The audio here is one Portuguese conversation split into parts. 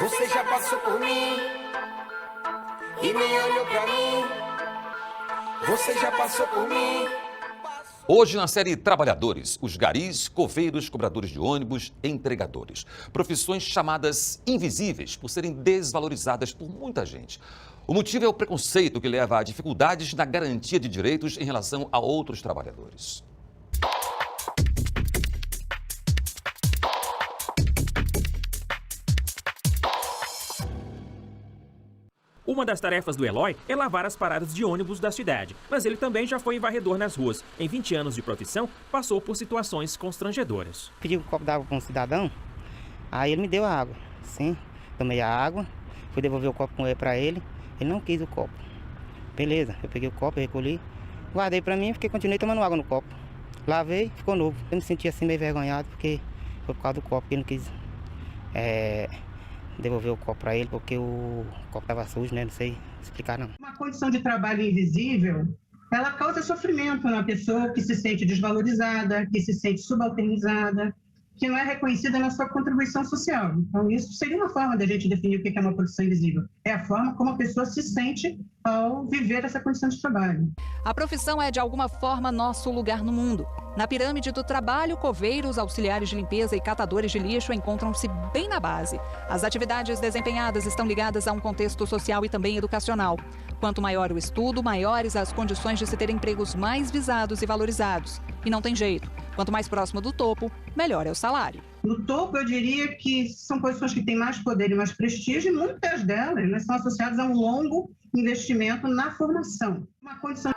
Você já passou por mim e nem olhou pra mim. Você já passou por mim. Hoje na série Trabalhadores, os garis, coveiros, cobradores de ônibus, entregadores. Profissões chamadas invisíveis por serem desvalorizadas por muita gente. O motivo é o preconceito que leva a dificuldades na garantia de direitos em relação a outros trabalhadores. Uma das tarefas do Eloy é lavar as paradas de ônibus da cidade, mas ele também já foi varredor nas ruas. Em 20 anos de profissão, passou por situações constrangedoras. Pedi um copo d'água para um cidadão, aí ele me deu a água. Sim, tomei a água, fui devolver o copo para ele não quis o copo. Beleza, eu peguei o copo, recolhi, guardei para mim e continuei tomando água no copo. Lavei, ficou novo. Eu me senti assim meio envergonhado, porque foi por causa do copo que ele não quis devolver o copo para ele, porque o copo estava sujo, né? Não sei explicar não. Uma condição de trabalho invisível, ela causa sofrimento na pessoa que se sente desvalorizada, que se sente subalternizada, que não é reconhecida na sua contribuição social. Então, isso seria uma forma da gente definir o que é uma profissão invisível. É a forma como a pessoa se sente ao viver essa condição de trabalho. A profissão é, de alguma forma, nosso lugar no mundo. Na pirâmide do trabalho, coveiros, auxiliares de limpeza e catadores de lixo encontram-se bem na base. As atividades desempenhadas estão ligadas a um contexto social e também educacional. Quanto maior o estudo, maiores as condições de se ter empregos mais visados e valorizados. E não tem jeito. Quanto mais próximo do topo, melhor é o salário. No topo, eu diria que são posições que têm mais poder e mais prestígio, e muitas delas são associadas a um longo investimento na formação. Uma condição...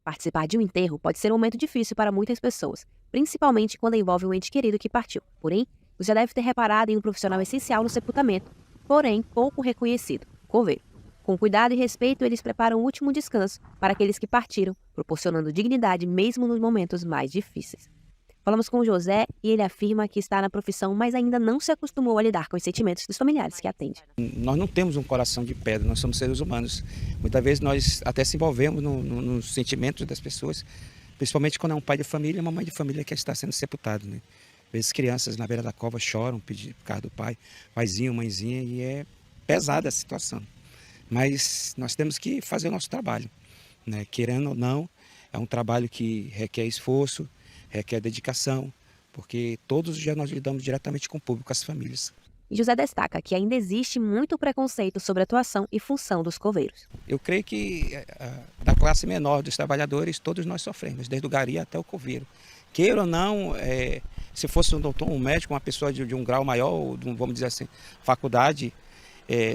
Participar de um enterro pode ser um momento difícil para muitas pessoas, principalmente quando envolve um ente querido que partiu. Porém, você já deve ter reparado em um profissional essencial no sepultamento, porém pouco reconhecido, coveiro. Com cuidado e respeito, eles preparam o último descanso para aqueles que partiram, proporcionando dignidade mesmo nos momentos mais difíceis. Falamos com o José e ele afirma que está na profissão, mas ainda não se acostumou a lidar com os sentimentos dos familiares que atende. Nós não temos um coração de pedra, nós somos seres humanos. Muitas vezes nós até se envolvemos nos sentimentos das pessoas, principalmente quando é um pai de família e uma mãe de família que está sendo sepultado, né? Às vezes crianças na beira da cova choram por causa do pai, paizinho, mãezinha, e é pesada a situação. Mas nós temos que fazer o nosso trabalho, né? Querendo ou não, é um trabalho que requer esforço, requer dedicação, porque todos os dias nós lidamos diretamente com o público, com as famílias. E José destaca que ainda existe muito preconceito sobre a atuação e função dos coveiros. Eu creio que da classe menor dos trabalhadores, todos nós sofremos, desde o gari até o coveiro. Queira ou não, se fosse um doutor, um médico, uma pessoa de um grau maior, vamos dizer assim, faculdade,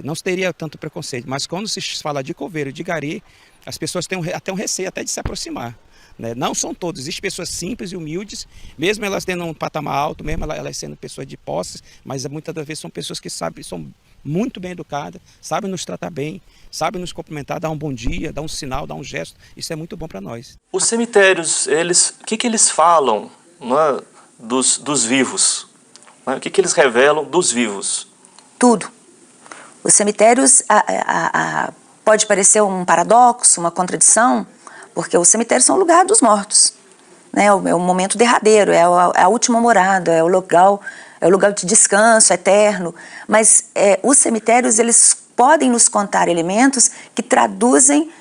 não se teria tanto preconceito. Mas quando se fala de coveiro, de gari, as pessoas têm até um receio até de se aproximar. Né? Não são todos, existem pessoas simples e humildes, mesmo elas tendo um patamar alto, mesmo elas sendo pessoas de posses, mas muitas das vezes são pessoas que sabem, são muito bem educadas, sabem nos tratar bem, sabem nos cumprimentar, dar um bom dia, dar um sinal, dar um gesto. Isso é muito bom para nós. Os cemitérios, o que eles falam, né, dos vivos? Né? O que eles revelam dos vivos? Tudo. Os cemitérios pode parecer um paradoxo, uma contradição, porque os cemitérios são o lugar dos mortos, né? É o momento derradeiro, é a última morada, é o lugar de descanso eterno. Mas os cemitérios, eles podem nos contar elementos que traduzem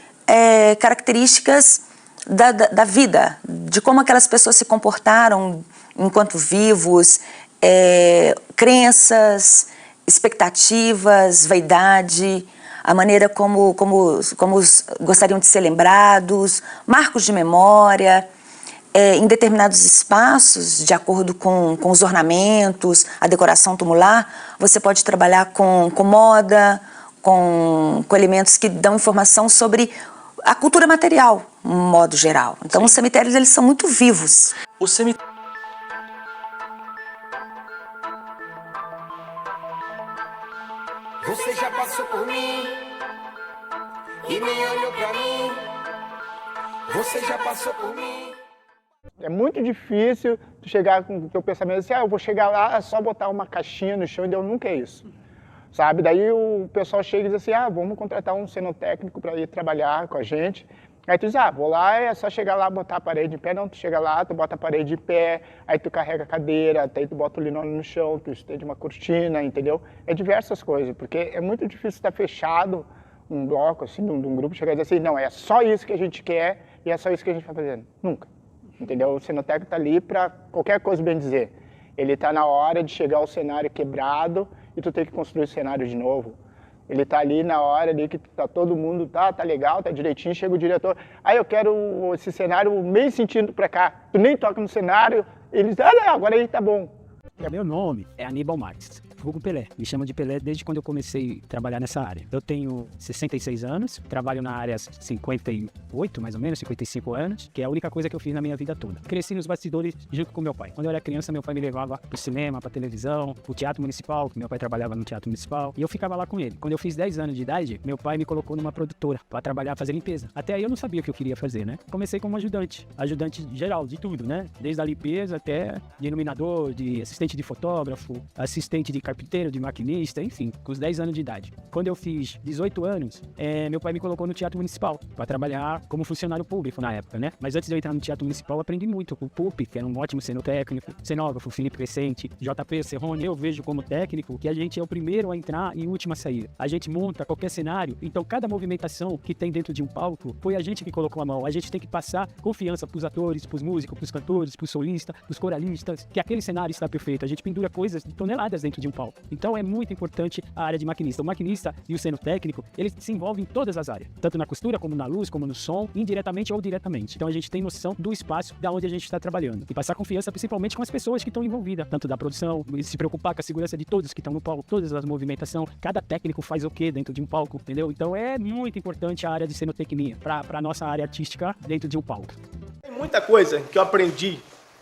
características da vida, de como aquelas pessoas se comportaram enquanto vivos, crenças, expectativas, vaidade, a maneira como gostariam de ser lembrados, marcos de memória, em determinados espaços, de acordo com os ornamentos, a decoração tumular, você pode trabalhar com moda, com elementos que dão informação sobre a cultura material, de um modo geral. Então, os cemitérios, eles são muito vivos. O cemitério... Você já passou por mim e nem olhou pra mim. Você já passou por mim. É muito difícil tu chegar com o teu pensamento assim, eu vou chegar lá, é só botar uma caixinha no chão, e Deus nunca é isso. Sabe? Daí o pessoal chega e diz assim, vamos contratar um cenotécnico para ir trabalhar com a gente. Aí tu diz, vou lá, é só chegar lá, botar a parede em pé. Não, tu chega lá, tu bota a parede em pé, aí tu carrega a cadeira, aí tu bota o linóleo no chão, tu estende uma cortina, entendeu? É diversas coisas, porque é muito difícil estar fechado um bloco, assim, de um grupo, chegar e dizer assim, não, é só isso que a gente quer e é só isso que a gente vai fazendo. Nunca, entendeu? O cenotécnico tá ali para qualquer coisa, bem dizer. Ele tá na hora de chegar ao cenário quebrado e tu tem que construir o cenário de novo. Ele tá ali na hora ali que tá todo mundo, tá legal, tá direitinho, chega o diretor, eu quero esse cenário meio sentido pra cá. Tu nem toca no cenário, eles, agora aí tá bom. Meu nome é Aníbal Marques, vulgo Pelé. Me chamam de Pelé desde quando eu comecei a trabalhar nessa área. Eu tenho 66 anos, trabalho na área há 58, mais ou menos, 55 anos, que é a única coisa que eu fiz na minha vida toda. Cresci nos bastidores junto com meu pai. Quando eu era criança, meu pai me levava pro cinema, pra televisão, pro teatro municipal, que meu pai trabalhava no teatro municipal, e eu ficava lá com ele. Quando eu fiz 10 anos de idade, meu pai me colocou numa produtora pra trabalhar, fazer limpeza. Até aí eu não sabia o que eu queria fazer, né? Comecei como ajudante geral, de tudo, né? Desde a limpeza até de iluminador, de assistente de fotógrafo, assistente de carpinteiro, de maquinista, enfim, com os 10 anos de idade. Quando eu fiz 18 anos, meu pai me colocou no Teatro Municipal para trabalhar como funcionário público na época, né? Mas antes de eu entrar no Teatro Municipal, eu aprendi muito com o Pupi, que era um ótimo cenotécnico, cenógrafo, Felipe Crescente, JP Serrone. Eu vejo como técnico que a gente é o primeiro a entrar e o último a sair. A gente monta qualquer cenário, então cada movimentação que tem dentro de um palco foi a gente que colocou a mão. A gente tem que passar confiança pros atores, pros músicos, pros cantores, pros solistas, pros coralistas, que aquele cenário está perfeito. A gente pendura coisas de toneladas dentro de um palco. Então é muito importante a área de maquinista. O maquinista e o cenotécnico, eles se envolvem em todas as áreas, tanto na costura, como na luz, como no som, indiretamente ou diretamente. Então a gente tem noção do espaço da onde a gente está trabalhando e passar confiança principalmente com as pessoas que estão envolvidas, tanto da produção, e se preocupar com a segurança de todos que estão no palco, todas as movimentações, cada técnico faz o que dentro de um palco, entendeu? Então é muito importante a área de cenotecnia para a nossa área artística dentro de um palco. Tem muita coisa que eu aprendi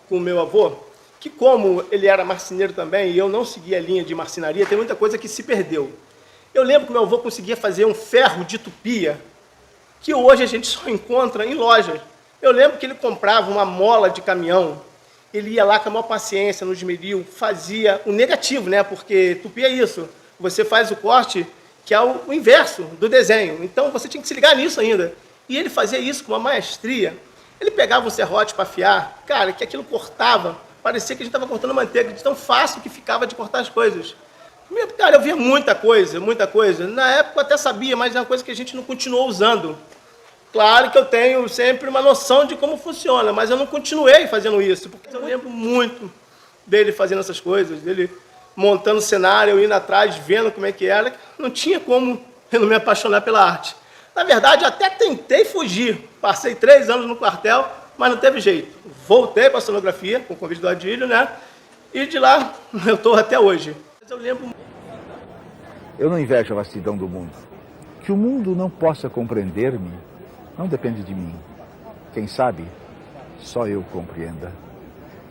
com o meu avô, que como ele era marceneiro também e eu não seguia a linha de marcenaria, tem muita coisa que se perdeu. Eu lembro que meu avô conseguia fazer um ferro de tupia, que hoje a gente só encontra em lojas. Eu lembro que ele comprava uma mola de caminhão, ele ia lá com a maior paciência no esmeril, fazia o negativo, né? Porque tupia é isso, você faz o corte que é o inverso do desenho. Então você tinha que se ligar nisso ainda. E ele fazia isso com uma maestria. Ele pegava um serrote para afiar, cara, que aquilo cortava, parecia que a gente estava cortando manteiga, de tão fácil que ficava de cortar as coisas. Cara, eu via muita coisa, muita coisa. Na época eu até sabia, mas é uma coisa que a gente não continuou usando. Claro que eu tenho sempre uma noção de como funciona, mas eu não continuei fazendo isso, porque eu lembro muito dele fazendo essas coisas, dele montando cenário, eu indo atrás, vendo como é que era. Não tinha como eu não me apaixonar pela arte. Na verdade, eu até tentei fugir. Passei 3 anos no quartel, mas não teve jeito. Voltei para a cenografia, com o convite do Adílio, né? E de lá eu estou até hoje. Mas eu lembro... Eu não invejo a vastidão do mundo. Que o mundo não possa compreender-me não depende de mim. Quem sabe, só eu compreenda.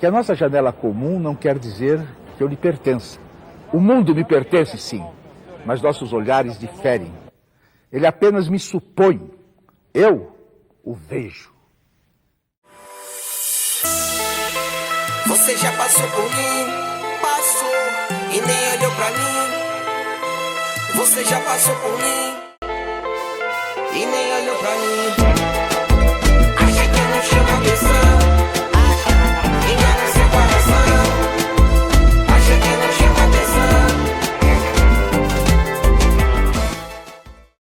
Que a nossa janela comum não quer dizer que eu lhe pertença. O mundo me pertence, sim, mas nossos olhares diferem. Ele apenas me supõe. Eu o vejo. Você já passou por mim, passou e nem olhou pra mim. Você já passou por mim e nem olhou pra mim. Acha que eu não chamo atenção?